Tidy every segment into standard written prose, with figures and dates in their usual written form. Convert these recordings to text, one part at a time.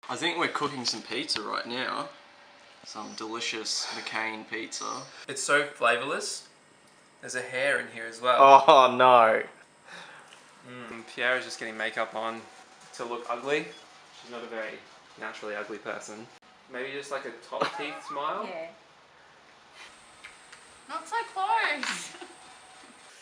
I think we're cooking some pizza right now. Some delicious McCain pizza. It's so flavourless. There's a hair in here as well. Oh no. Pierre's just getting makeup on to look ugly. She's not a very naturally ugly person. Maybe just like a top teeth smile? Yeah. Not so close.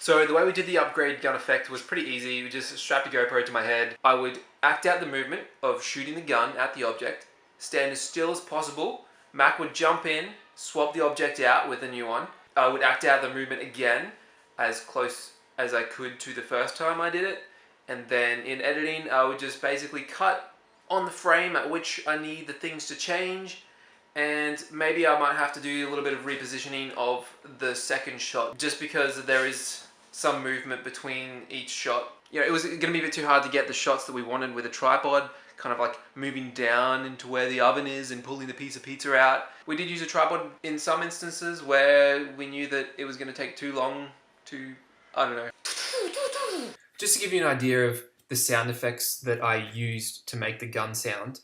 So the way we did the upgrade gun effect was pretty easy. We just strapped a GoPro to my head. I would act out the movement of shooting the gun at the object, stand as still as possible. Mac would jump in, swap the object out with a new one. I would act out the movement again, as close as I could to the first time I did it. And then in editing, I would just basically cut on the frame at which I need the things to change. And maybe I might have to do a little bit of repositioning of the second shot, just because there is some movement between each shot. You know, it was going to be a bit too hard to get the shots that we wanted with a tripod, kind of like moving down into where the oven is and pulling the piece of pizza out. We did use a tripod in some instances where we knew that it was going to take too long to, I don't know. Just to give you an idea of the sound effects that I used to make the gun sound,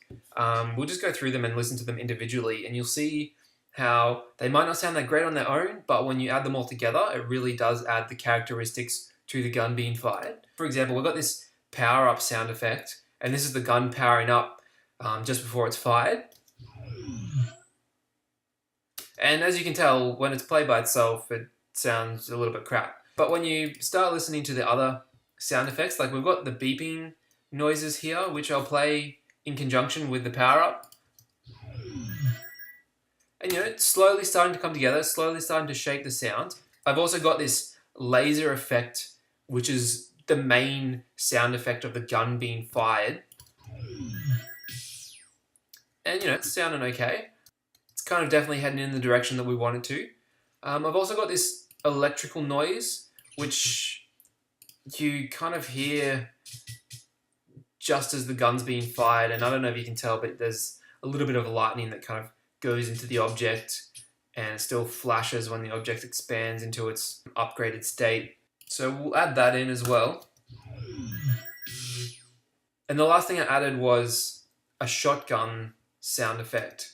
we'll just go through them and listen to them individually, and you'll see how they might not sound that great on their own, but when you add them all together, it really does add the characteristics to the gun being fired. For example, we've got this power up sound effect, and this is the gun powering up just before it's fired. And as you can tell, when it's played by itself, it sounds a little bit crap. But when you start listening to the other sound effects, like we've got the beeping noises here, which I'll play in conjunction with the power up. And you know, it's slowly starting to come together, slowly starting to shape the sound. I've also got this laser effect, which is the main sound effect of the gun being fired. And you know, it's sounding okay. It's kind of definitely heading in the direction that we want it to. I've also got this electrical noise, which you kind of hear just as the gun's being fired. And I don't know if you can tell, but there's a little bit of lightning that kind of goes into the object, and it still flashes when the object expands into its upgraded state. So we'll add that in as well. And the last thing I added was a shotgun sound effect,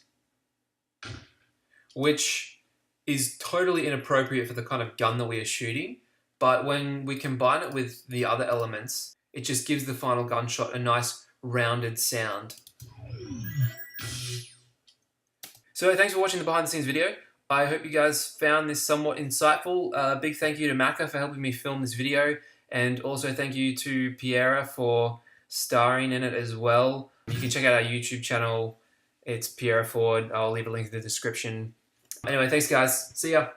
which is totally inappropriate for the kind of gun that we are shooting. But when we combine it with the other elements, it just gives the final gunshot a nice rounded sound. So thanks for watching the behind the scenes video. I hope you guys found this somewhat insightful. Big thank you to Macca for helping me film this video, and also thank you to Pierre for starring in it as well. You can check out our YouTube channel. It's Pierre Ford. I'll leave a link in the description. Anyway, thanks guys. See ya.